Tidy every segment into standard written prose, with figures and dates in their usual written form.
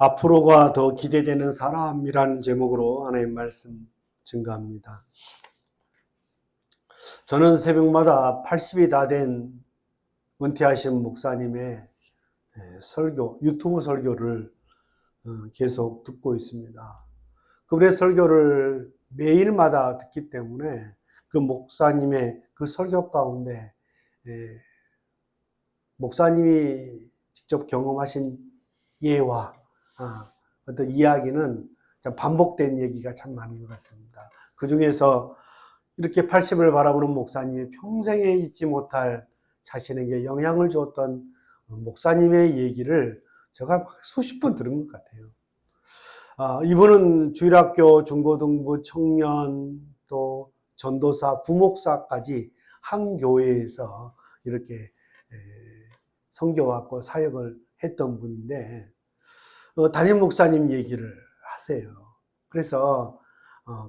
앞으로가 더 기대되는 사람이라는 제목으로 하나님 말씀 증거합니다. 저는 새벽마다 80이 다 된 은퇴하신 목사님의 설교, 유튜브 설교를 계속 듣고 있습니다. 그분의 설교를 매일마다 듣기 때문에 그 목사님의 그 설교 가운데 목사님이 직접 경험하신 예와 어떤 이야기는 반복된 얘기가 참 많은 것 같습니다. 그 중에서 이렇게 80을 바라보는 목사님이 평생에 잊지 못할 자신에게 영향을 주었던 목사님의 얘기를 제가 수십 번 들은 것 같아요. 이분은 주일학교, 중고등부, 청년, 또 전도사, 부목사까지 한 교회에서 이렇게 선교하고 사역을 했던 분인데 담임 목사님 얘기를 하세요. 그래서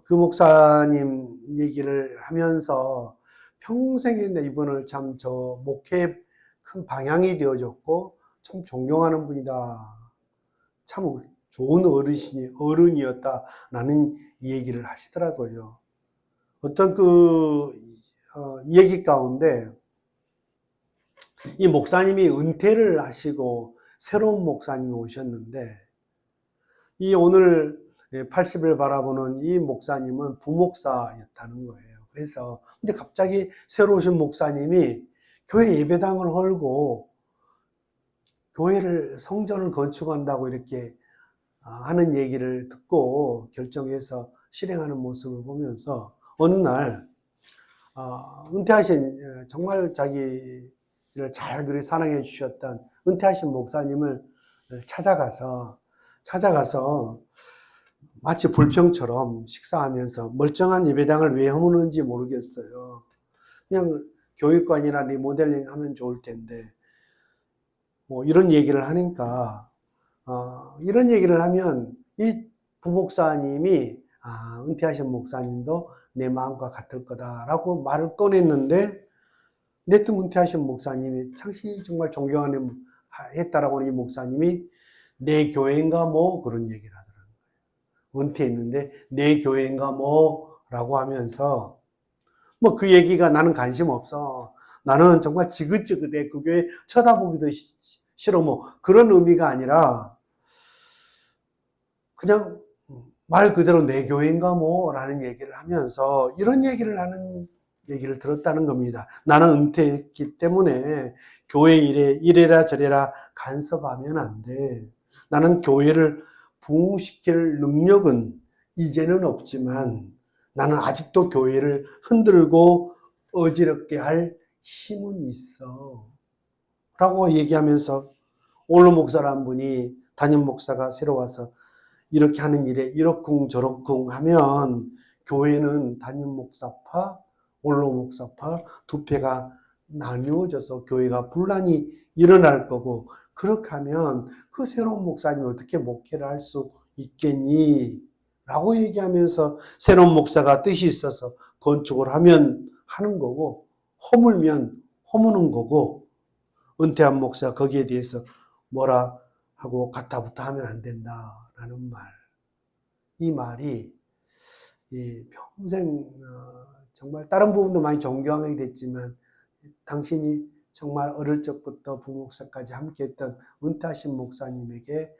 그 목사님 얘기를 하면서 평생에 이분을 참 저 목회의 큰 방향이 되어졌고 참 존경하는 분이다. 참 좋은 어른이었다라는 얘기를 하시더라고요. 어떤 얘기 가운데 이 목사님이 은퇴를 하시고 새로운 목사님이 오셨는데 이 오늘 80을 바라보는 이 목사님은 부목사였다는 거예요. 그래서 근데 갑자기 새로 오신 목사님이 교회 예배당을 헐고 교회를 성전을 건축한다고 이렇게 하는 얘기를 듣고 결정해서 실행하는 모습을 보면서 어느 날 은퇴하신 정말 자기를 잘 그리 사랑해 주셨던 은퇴하신 목사님을 찾아가서 마치 불평처럼 식사하면서 멀쩡한 예배당을 왜 허무는지 모르겠어요. 그냥 교육관이나 리모델링 하면 좋을 텐데 뭐 이런 얘기를 하니까 이런 얘기를 하면 이 부목사님이 은퇴하신 목사님도 내 마음과 같을 거다라고 말을 꺼냈는데 내tum 은퇴하신 목사님이 당시 정말 존경하는 했다라고 하는 이 목사님이 내 교회인가 뭐 그런 얘기를 하더라고요. 은퇴했는데 내 교회인가 뭐라고 하면서 뭐 그 얘기가 나는 관심 없어. 나는 정말 지긋지긋해. 그 교회 쳐다보기도 싫어. 뭐 그런 의미가 아니라 그냥 말 그대로 내 교회인가 뭐라는 얘기를 하면서 이런 얘기를 하는 얘기를 들었다는 겁니다. 나는 은퇴했기 때문에 교회 일에 이래라 저래라 간섭하면 안 돼. 나는 교회를 부흥시킬 능력은 이제는 없지만 나는 아직도 교회를 흔들고 어지럽게 할 힘은 있어. 라고 얘기하면서 오늘 목사라는 분이 담임 목사가 새로 와서 이렇게 하는 일에 이러쿵 저러쿵 하면 교회는 담임 목사파, 원로 목사파 두 패가 나뉘어져서 교회가 분란이 일어날 거고 그렇게 하면 그 새로운 목사님이 어떻게 목회를 할 수 있겠니? 라고 얘기하면서 새로운 목사가 뜻이 있어서 건축을 하면 하는 거고 허물면 허무는 거고 은퇴한 목사 거기에 대해서 뭐라 하고 가타부타 하면 안 된다라는 말. 이 말이 평생 정말 다른 부분도 많이 존경하게 됐지만 당신이 정말 어릴 적부터 부목사까지 함께했던 은퇴하신 목사님에게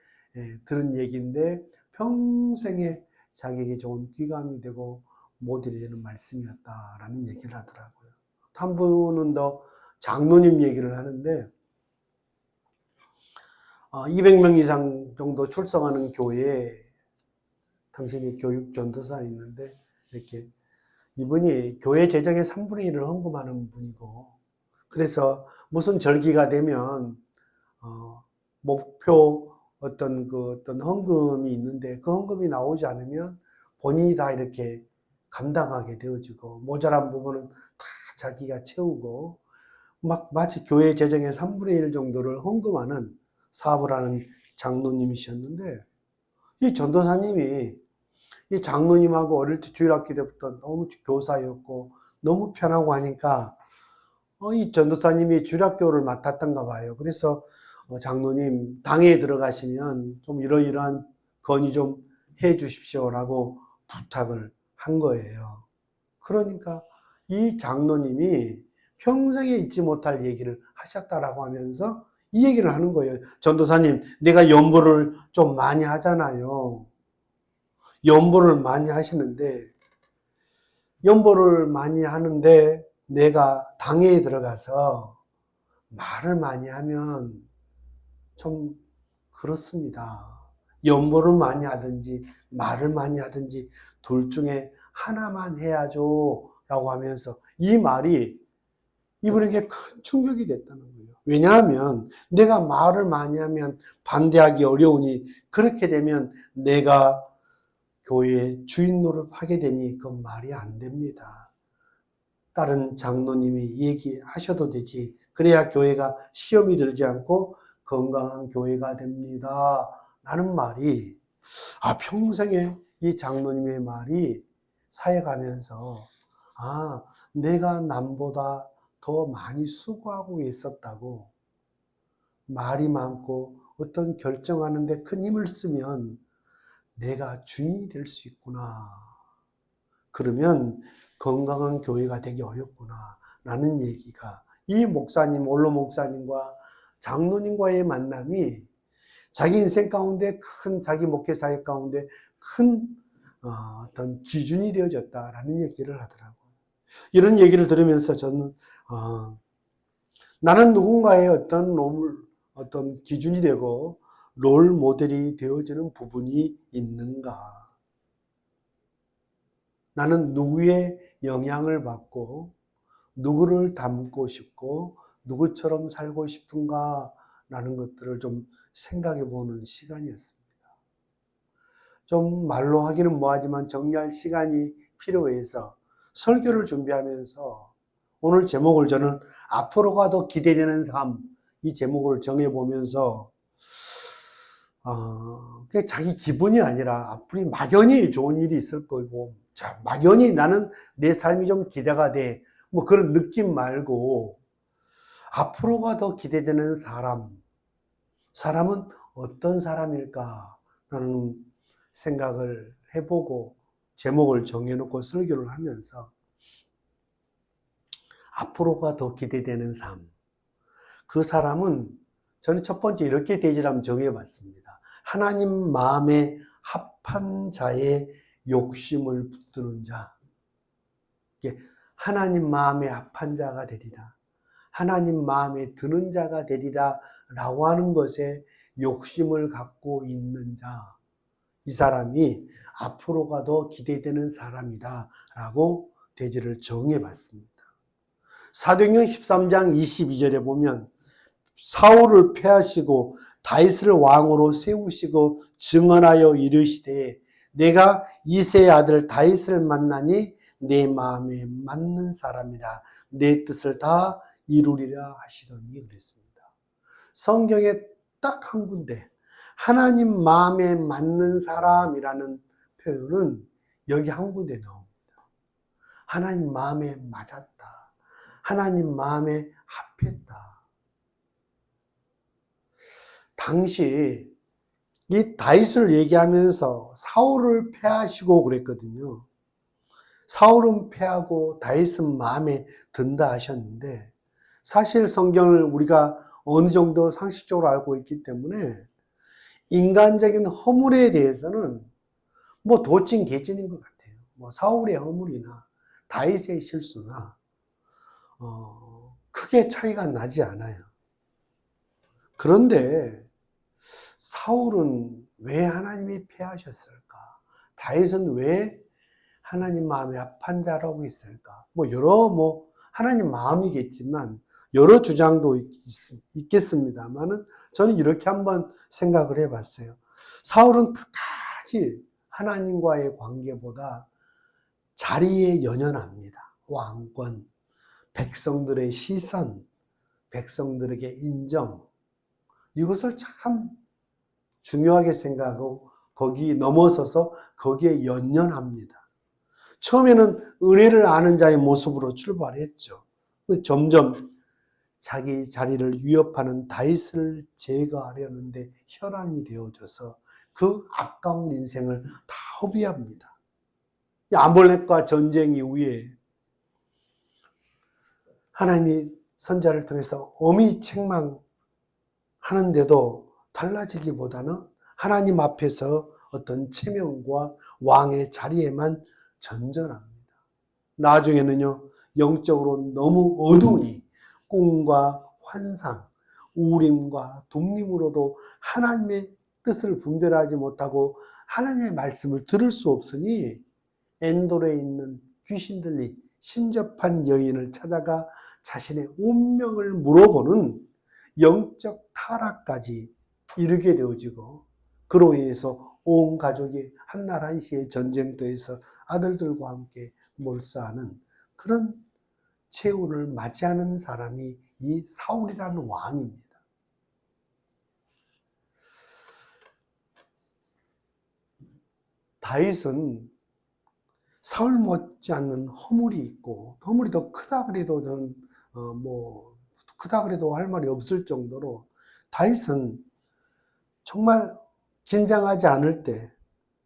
들은 얘기인데 평생에 자기에게 좋은 귀감이 되고 모델이 되는 말씀이었다라는 얘기를 하더라고요. 한 분은 더 장로님 얘기를 하는데 200명 이상 정도 출석하는 교회에 당신이 교육 전도사 있는데 이렇게 이분이 교회 재정의 3분의 1을 헌금하는 분이고 그래서 무슨 절기가 되면 목표 어떤 헌금이 있는데 그 헌금이 나오지 않으면 본인이 다 이렇게 감당하게 되어지고 모자란 부분은 다 자기가 채우고 마치 교회 재정의 3분의 1 정도를 헌금하는 사업을 하는 장로님이셨는데 이 전도사님이 이 장로님하고 어릴 때 주일학교 때부터 너무 교사였고 너무 편하고 하니까 이 전도사님이 주일학교를 맡았던가 봐요. 그래서 장로님 당에 들어가시면 좀 이러이러한 건의 좀 해 주십시오라고 부탁을 한 거예요. 그러니까 이 장로님이 평생에 잊지 못할 얘기를 하셨다라고 하면서 이 얘기를 하는 거예요. 전도사님, 내가 연보를 좀 많이 하잖아요. 연보를 많이 하시는데, 연보를 많이 하는데 내가 당회에 들어가서 말을 많이 하면 좀 그렇습니다. 연보를 많이 하든지 말을 많이 하든지 둘 중에 하나만 해야죠 라고 하면서 이 말이 이분에게 큰 충격이 됐다는 거예요. 왜냐하면 내가 말을 많이 하면 반대하기 어려우니 그렇게 되면 내가 교회의 주인 노릇하게 되니 그건 말이 안 됩니다. 다른 장로님이 얘기하셔도 되지. 그래야 교회가 시험이 들지 않고 건강한 교회가 됩니다. 라는 말이 평생에 이 장로님의 말이 사역하면서 내가 남보다 더 많이 수고하고 있었다고 말이 많고 어떤 결정하는 데 큰 힘을 쓰면 내가 주인이 될 수 있구나. 그러면 건강한 교회가 되기 어렵구나. 라는 얘기가 이 목사님, 원로 목사님과 장로님과의 만남이 자기 인생 가운데 자기 목회 사역 가운데 큰 어떤 기준이 되어졌다라는 얘기를 하더라고요. 이런 얘기를 들으면서 저는 나는 누군가의 어떤 기준이 되고 롤 모델이 되어지는 부분이 있는가? 나는 누구의 영향을 받고 누구를 닮고 싶고 누구처럼 살고 싶은가? 라는 것들을 좀 생각해 보는 시간이었습니다. 좀 말로 하기는 뭐하지만 정리할 시간이 필요해서 설교를 준비하면서 오늘 제목을 저는 앞으로가 더 기대되는 삶, 이 제목을 정해보면서 그게 자기 기분이 아니라 앞으로 막연히 좋은 일이 있을 거고 막연히 나는 내 삶이 좀 기대가 돼. 뭐 그런 느낌 말고 앞으로가 더 기대되는 사람은 어떤 사람일까라는 생각을 해보고 제목을 정해놓고 설교를 하면서 앞으로가 더 기대되는 삶. 그 사람은 저는 첫 번째 이렇게 대지를 정해봤습니다. 하나님 마음에 합한 자의 욕심을 붙드는 자. 하나님 마음에 합한 자가 되리라. 하나님 마음에 드는 자가 되리라 라고 하는 것에 욕심을 갖고 있는 자. 이 사람이 앞으로가 더 기대되는 사람이다 라고 대지를 정해봤습니다. 사도행전 13장 22절에 보면 사울을 패하시고 다윗을 왕으로 세우시고 증언하여 이르시되 내가 이새의 아들 다윗을 만나니 내 마음에 맞는 사람이라 내 뜻을 다 이루리라 하시더니 그랬습니다. 성경에 딱 한 군데 하나님 마음에 맞는 사람이라는 표현은 여기 한 군데 나옵니다. 하나님 마음에 맞았다. 하나님 마음에 합했다. 당시 이 다윗을 얘기하면서 사울을 패하시고 그랬거든요. 사울은 패하고 다윗은 마음에 든다 하셨는데 사실 성경을 우리가 어느 정도 상식적으로 알고 있기 때문에 인간적인 허물에 대해서는 뭐 도찐 개찐인 것 같아요. 뭐 사울의 허물이나 다윗의 실수나 크게 차이가 나지 않아요. 그런데 사울은 왜 하나님이 패하셨을까? 다윗은 왜 하나님 마음에 합한 자라고 했을까? 하나님 마음이겠지만 여러 주장도 있겠습니다만은 저는 이렇게 한번 생각을 해봤어요. 사울은 끝까지 하나님과의 관계보다 자리에 연연합니다. 왕권, 백성들의 시선, 백성들에게 인정, 이것을 참 중요하게 생각하고 거기 넘어서서 거기에 연연합니다. 처음에는 은혜를 아는 자의 모습으로 출발했죠. 점점 자기 자리를 위협하는 다윗을 제거하려는데 혈안이 되어줘서 그 아까운 인생을 다 허비합니다. 아말렉과 전쟁 이후에 하나님이 선지자를 통해서 엄히 책망하는데도 달라지기보다는 하나님 앞에서 어떤 체면과 왕의 자리에만 전전합니다. 나중에는요, 영적으로 너무 어두우니 꿈과 환상, 우림과 둠림으로도 하나님의 뜻을 분별하지 못하고 하나님의 말씀을 들을 수 없으니 엔돌에 있는 귀신들이 신접한 여인을 찾아가 자신의 운명을 물어보는 영적 타락까지 이르게 되어지고, 그로 인해서 온 가족이 한날 한시에 전쟁터에서 아들들과 함께 몰사하는 그런 최후를 맞이하는 사람이 이 사울이라는 왕입니다. 다윗은 사울 못지않는 허물이 있고, 허물이 더 크다 그래도 저는 크다 그래도 할 말이 없을 정도로 다윗은 정말 긴장하지 않을 때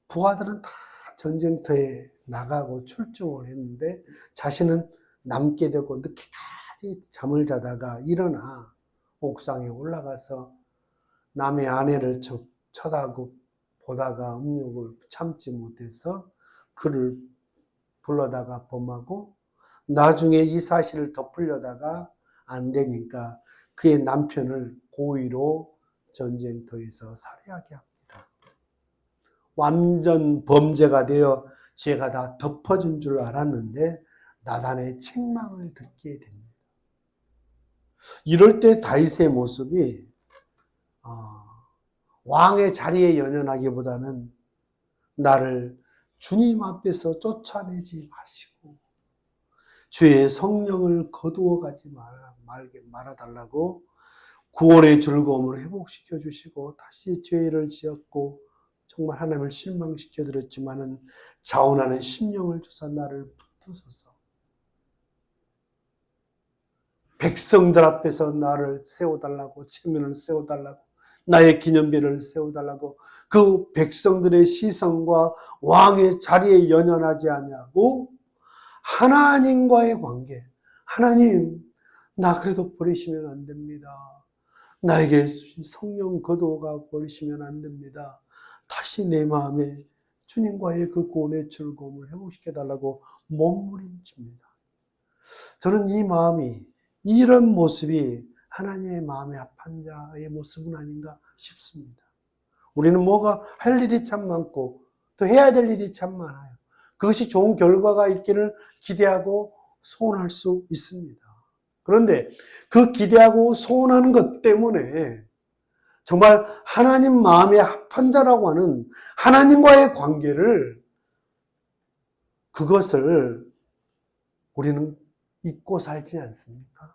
부하들은 다 전쟁터에 나가고 출정을 했는데 자신은 남게 되고 늦게까지 잠을 자다가 일어나 옥상에 올라가서 남의 아내를 쳐다보고 보다가 음욕을 참지 못해서 그를 불러다가 범하고, 나중에 이 사실을 덮으려다가 안 되니까 그의 남편을 고의로 전쟁터에서 살해하게 합니다. 완전 범죄가 되어 죄가 다 덮어진 줄 알았는데 나단의 책망을 듣게 됩니다. 이럴 때 다윗의 모습이 왕의 자리에 연연하기보다는 나를 주님 앞에서 쫓아내지 마시고 주의 성령을 거두어가지 말아달라고 구원의 즐거움을 회복시켜 주시고 다시 죄를 지었고 정말 하나님을 실망시켜 드렸지만은 자원하는 심령을 주사 나를 붙드소서. 백성들 앞에서 나를 세워달라고, 체면을 세워달라고, 나의 기념비를 세워달라고, 그 백성들의 시선과 왕의 자리에 연연하지 않냐고 하나님과의 관계, 하나님 나 그래도 버리시면 안 됩니다. 나에게 성령 거두어가 버리시면 안 됩니다. 다시 내 마음에 주님과의 그 구원의 즐거움을 회복시켜달라고 몸부림칩니다. 저는 이 마음이, 이런 모습이 하나님의 마음에 합한 자의 모습은 아닌가 싶습니다. 우리는 뭐가 할 일이 참 많고 또 해야 될 일이 참 많아요. 그것이 좋은 결과가 있기를 기대하고 소원할 수 있습니다. 그런데 그 기대하고 소원하는 것 때문에 정말 하나님 마음에 합한 자라고 하는 하나님과의 관계를, 그것을 우리는 잊고 살지 않습니까?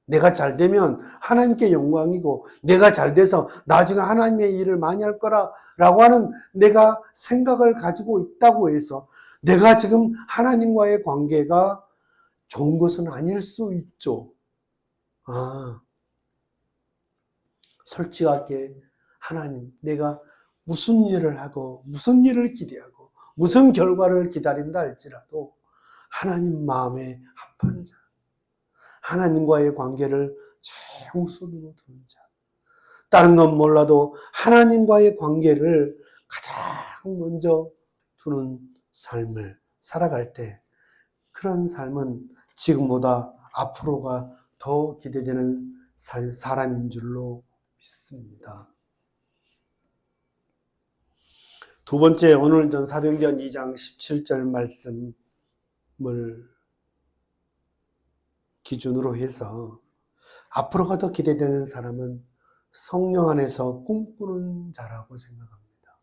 내가 잘 되면 하나님께 영광이고 내가 잘 돼서 나중에 하나님의 일을 많이 할 거라고 하는 내가 생각을 가지고 있다고 해서 내가 지금 하나님과의 관계가 좋은 것은 아닐 수 있죠. 솔직하게 하나님, 내가 무슨 일을 하고 무슨 일을 기대하고 무슨 결과를 기다린다 할지라도 하나님 마음에 합한 자, 하나님과의 관계를 최우선으로 두는 자, 다른 건 몰라도 하나님과의 관계를 가장 먼저 두는 삶을 살아갈 때 그런 삶은 지금보다 앞으로가 더 기대되는 사람인 줄로 믿습니다. 두 번째, 오늘 전 사도행전 2장 17절 말씀을 기준으로 해서 앞으로가 더 기대되는 사람은 성령 안에서 꿈꾸는 자라고 생각합니다.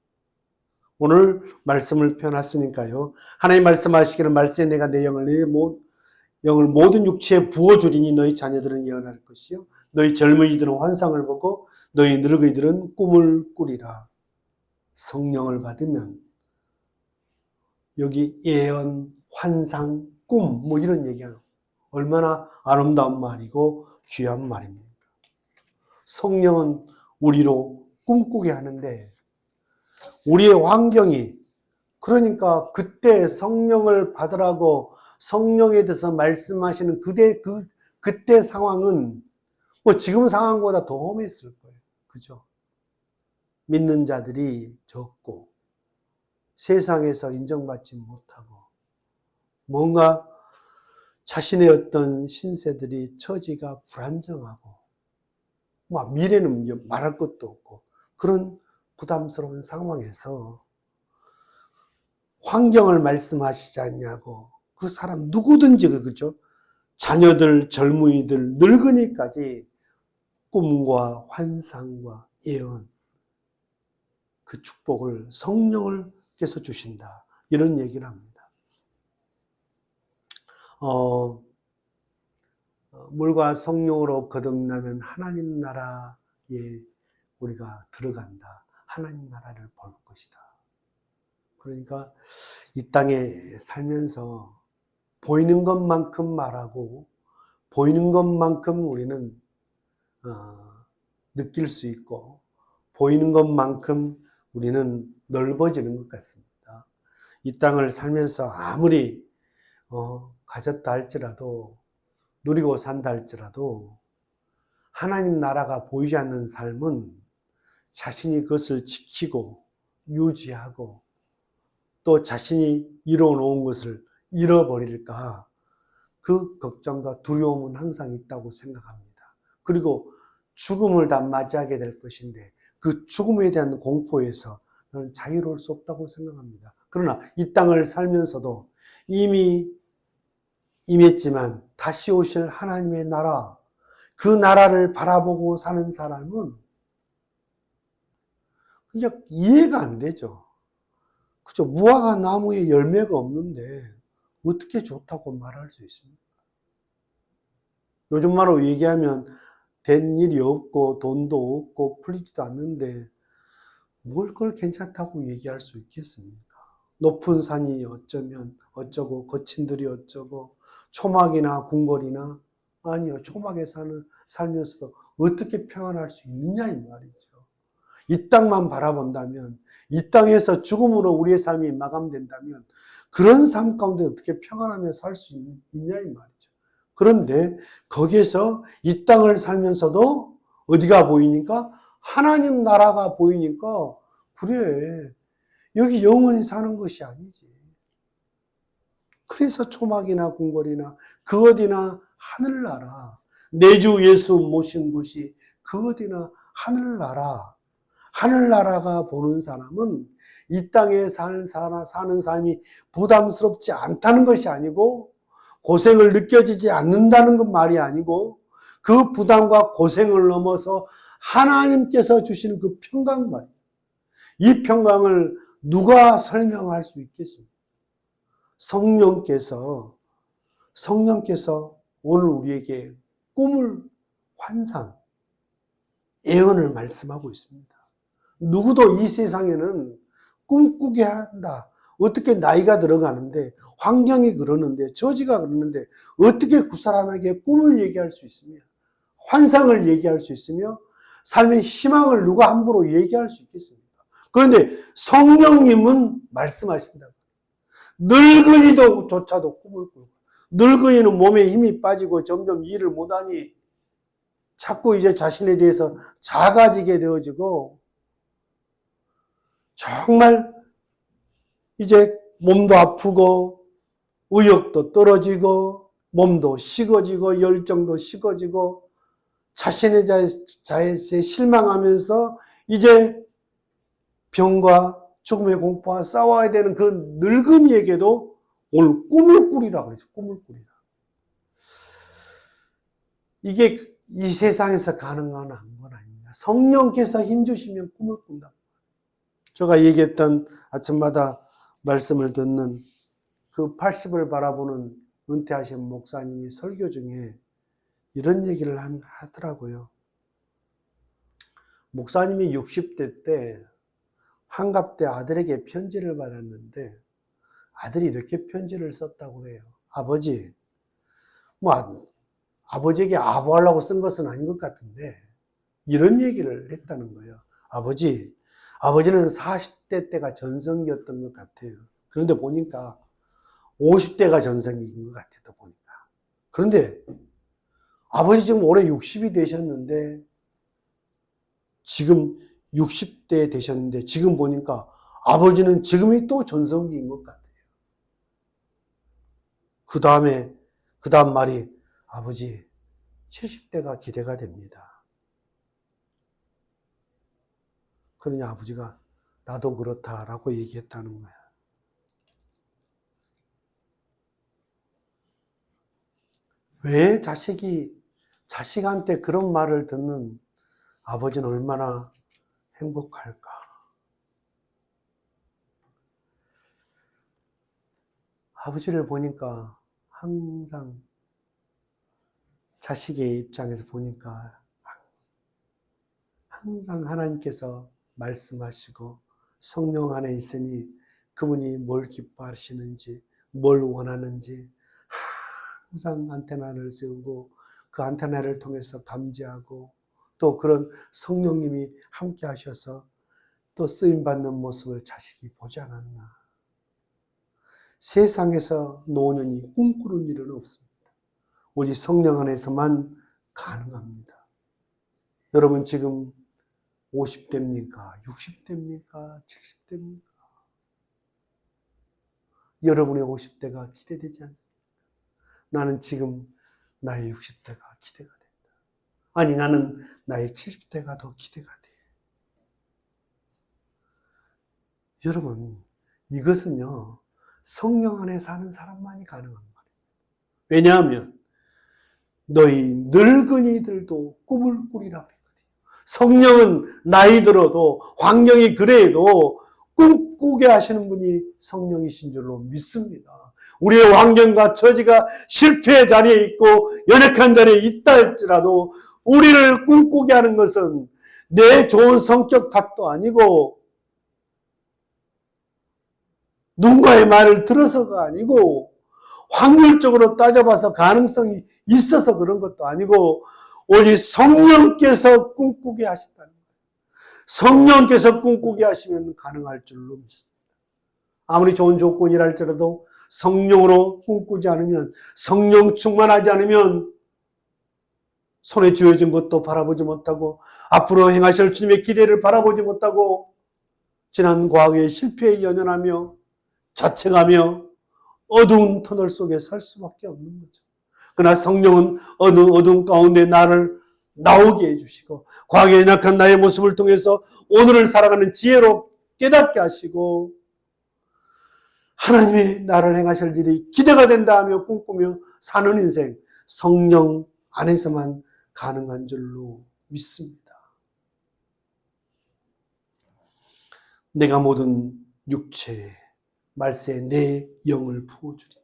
오늘 말씀을 펴놨으니까요. 하나님 말씀하시기를 말씀에 내가 내 영을 모든 육체에 부어주리니 너희 자녀들은 예언할 것이요 너희 젊은이들은 환상을 보고 너희 늙은이들은 꿈을 꾸리라. 성령을 받으면 여기 예언, 환상, 꿈 이런 얘기하고 얼마나 아름다운 말이고 귀한 말입니까? 성령은 우리로 꿈꾸게 하는데 우리의 환경이, 그러니까 그때 성령을 받으라고 성령에 대해서 말씀하시는 그때 상황은 뭐 지금 상황보다 더 험했을 거예요. 그죠? 믿는 자들이 적고 세상에서 인정받지 못하고 뭔가 자신의 어떤 신세들이 처지가 불안정하고 막 미래는 말할 것도 없고 그런 부담스러운 상황에서 환경을 말씀하시지 않냐고, 그 사람 누구든지 그죠? 자녀들, 젊은이들, 늙은이까지 꿈과 환상과 예언, 그 축복을 성령을께서 주신다. 이런 얘기를 합니다. 물과 성령으로 거듭나면 하나님 나라에 우리가 들어간다. 하나님 나라를 볼 것이다. 그러니까 이 땅에 살면서 보이는 것만큼 말하고 보이는 것만큼 우리는 느낄 수 있고 보이는 것만큼 우리는 넓어지는 것 같습니다. 이 땅을 살면서 아무리 가졌다 할지라도 누리고 산다 할지라도 하나님 나라가 보이지 않는 삶은 자신이 그것을 지키고 유지하고 또 자신이 이뤄놓은 것을 잃어버릴까, 그 걱정과 두려움은 항상 있다고 생각합니다. 그리고 죽음을 다 맞이하게 될 것인데 그 죽음에 대한 공포에서 저는 자유로울 수 없다고 생각합니다. 그러나 이 땅을 살면서도 이미 임했지만 다시 오실 하나님의 나라, 그 나라를 바라보고 사는 사람은 그냥 이해가 안 되죠. 그죠? 무화과 나무에 열매가 없는데 어떻게 좋다고 말할 수 있습니까? 요즘 말로 얘기하면 된 일이 없고 돈도 없고 풀리지도 않는데 뭘 그걸 괜찮다고 얘기할 수 있겠습니까? 높은 산이 어쩌면 어쩌고 거친들이 어쩌고 초막이나 궁궐이나, 아니요, 초막에 살면서도 어떻게 평안할 수 있느냐 이 말이죠. 이 땅만 바라본다면, 이 땅에서 죽음으로 우리의 삶이 마감된다면 그런 삶 가운데 어떻게 평안하며 살 수 있냐 이 말이죠. 그런데 거기에서 이 땅을 살면서도 어디가 보이니까? 하나님 나라가 보이니까, 그래, 여기 영원히 사는 것이 아니지. 그래서 초막이나 궁궐이나 그 어디나 하늘나라, 내 주 예수 모신 곳이 그 어디나 하늘나라, 하늘나라가 보는 사람은 이 땅에 사는 삶이 부담스럽지 않다는 것이 아니고 고생을 느껴지지 않는다는 건 말이 아니고 그 부담과 고생을 넘어서 하나님께서 주시는 그 평강 말, 이 평강을 누가 설명할 수 있겠습니까? 성령께서 오늘 우리에게 꿈을, 환상, 예언을 말씀하고 있습니다. 누구도 이 세상에는 꿈꾸게 한다. 어떻게 나이가 들어가는데, 환경이 그러는데, 처지가 그러는데, 어떻게 그 사람에게 꿈을 얘기할 수 있으며, 환상을 얘기할 수 있으며, 삶의 희망을 누가 함부로 얘기할 수 있겠습니까? 그런데 성령님은 말씀하신다고. 늙은이도 조차도 꿈을 꾸고, 늙은이는 몸에 힘이 빠지고 점점 일을 못하니 자꾸 이제 자신에 대해서 작아지게 되어지고, 정말 이제 몸도 아프고 의욕도 떨어지고 몸도 식어지고 열정도 식어지고 자신의 자에서 실망하면서 이제 병과 죽음의 공포와 싸워야 되는 그 늙은이에게도 오늘 꿈을 꾸리라 그랬죠. 꿈을 꾸리라. 이게 이 세상에서 가능한 건 아닙니다. 성령께서 힘주시면 꿈을 꾼다. 제가 얘기했던 아침마다 말씀을 듣는 그 80을 바라보는 은퇴하신 목사님이 설교 중에 이런 얘기를 하더라고요. 목사님이 60대 때 한갑 때 아들에게 편지를 받았는데 아들이 이렇게 편지를 썼다고 해요. 아버지, 뭐 아버지에게 아부하려고 쓴 것은 아닌 것 같은데 이런 얘기를 했다는 거예요. 아버지는 40대 때가 전성기였던 것 같아요. 그런데 보니까 50대가 전성기인 것 같아요. 보니까. 그런데 아버지 지금 올해 60이 되셨는데 지금 60대 되셨는데 지금 보니까 아버지는 지금이 또 전성기인 것 같아요. 그 다음 말이 아버지 70대가 기대가 됩니다. 그러니 아버지가 나도 그렇다라고 얘기했다는 거야. 왜 자식한테 그런 말을 듣는 아버지는 얼마나 행복할까? 아버지를 보니까 항상 자식의 입장에서 보니까 항상 하나님께서 말씀하시고 성령 안에 있으니 그분이 뭘 기뻐하시는지 뭘 원하는지 항상 안테나를 세우고 그 안테나를 통해서 감지하고 또 그런 성령님이 함께 하셔서 또 쓰임받는 모습을 자식이 보지 않았나. 세상에서 노년이 꿈꾸는 일은 없습니다. 오직 성령 안에서만 가능합니다. 여러분 지금 50대입니까? 60대입니까? 70대입니까? 여러분의 50대가 기대되지 않습니까? 나는 지금 나의 60대가 기대가 된다. 아니 나는 나의 70대가 더 기대가 돼. 여러분 이것은요 성령 안에 사는 사람만이 가능한 말이에요. 왜냐하면 너희 늙은이들도 꿈을 꾸리라 그랬거든요. 성령은 나이 들어도 환경이 그래도 꿈꾸게 하시는 분이 성령이신 줄로 믿습니다. 우리의 환경과 처지가 실패의 자리에 있고 연약한 자리에 있다 할지라도 우리를 꿈꾸게 하는 것은 내 좋은 성격 탓도 아니고 누군가의 말을 들어서가 아니고 확률적으로 따져봐서 가능성이 있어서 그런 것도 아니고 오직 성령께서 꿈꾸게 하신다는 거예요. 성령께서 꿈꾸게 하시면 가능할 줄로 믿습니다. 아무리 좋은 조건이라 할지라도 성령으로 꿈꾸지 않으면 성령 충만하지 않으면 손에 쥐어진 것도 바라보지 못하고 앞으로 행하실 주님의 기대를 바라보지 못하고 지난 과거의 실패에 연연하며 자책하며 어두운 터널 속에 살 수밖에 없는 거죠. 그러나 성령은 어느 어두운 가운데 나를 나오게 해주시고 과거에 연약한 나의 모습을 통해서 오늘을 살아가는 지혜로 깨닫게 하시고 하나님이 나를 행하실 일이 기대가 된다 하며 꿈꾸며 사는 인생 성령 안에서만 가능한 줄로 믿습니다. 내가 모든 육체에 말세에 내 영을 부어주리.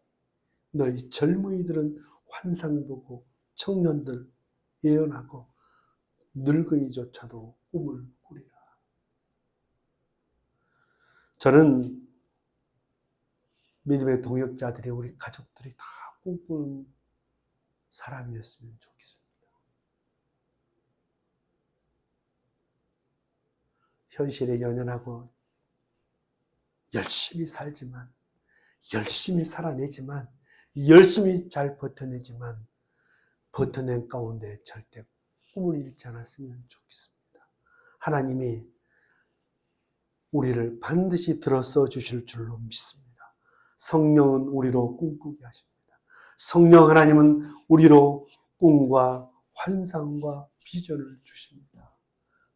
너희 젊은이들은 환상 보고 청년들 예언하고 늙은이조차도 꿈을 꾸리라. 저는 믿음의 동역자들이 우리 가족들이 다 꿈꾸는 사람이었으면 좋겠습니다. 현실에 연연하고 열심히 살지만 열심히 살아내지만 열심히 잘 버텨내지만 버텨낸 가운데 절대 꿈을 잃지 않았으면 좋겠습니다. 하나님이 우리를 반드시 들어서 주실 줄로 믿습니다. 성령은 우리로 꿈꾸게 하십니다. 성령 하나님은 우리로 꿈과 환상과 비전을 주십니다.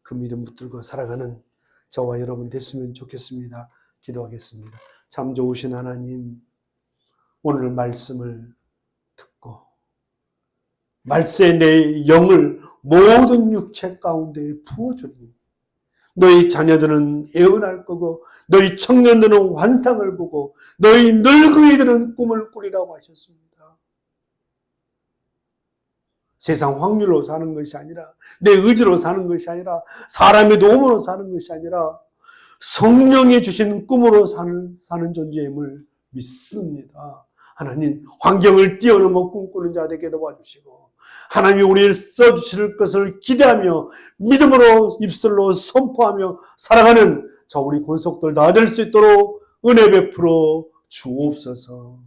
그 믿음 붙들고 살아가는 저와 여러분 됐으면 좋겠습니다. 기도하겠습니다. 참 좋으신 하나님, 오늘 말씀을 듣고 말세에 내 영을 모든 육체 가운데 부어주니 너희 자녀들은 예언할 거고 너희 청년들은 환상을 보고 너희 늙은이들은 꿈을 꾸리라고 하셨습니다. 세상 확률로 사는 것이 아니라 내 의지로 사는 것이 아니라 사람의 도움으로 사는 것이 아니라 성령이 주신 꿈으로 사는 존재임을 믿습니다. 하나님 환경을 뛰어넘어 꿈꾸는 자 되게 도와주시고 하나님이 우리를 써주실 것을 기대하며 믿음으로 입술로 선포하며 살아가는 저 우리 권속들 다 될 수 있도록 은혜 베풀어 주옵소서.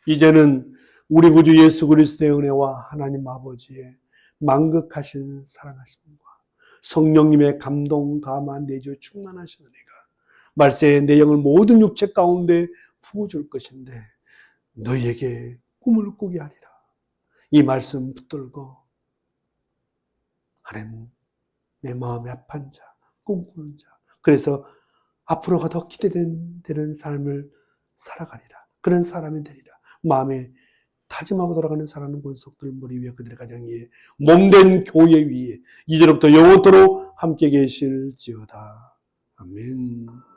이제는 우리 구주 예수 그리스도의 은혜와 하나님 아버지의 만극하신 사랑하심과 성령님의 감동, 감화, 내주 충만하신 은혜가 말세에 내 영을 모든 육체 가운데 부어줄 것인데 너희에게 꿈을 꾸게 하리라. 이 말씀 붙들고 하나님 내 마음에 합한 자, 꿈꾸는 자, 그래서 앞으로가 더 기대되는 삶을 살아가리라. 그런 사람이 되리라. 마음에 다짐하고 돌아가는 사랑하는 권속들 머리 위에 그들의 가정 위에 몸된 교회 위에 이제로부터 영원토록 함께 계실지어다. 아멘.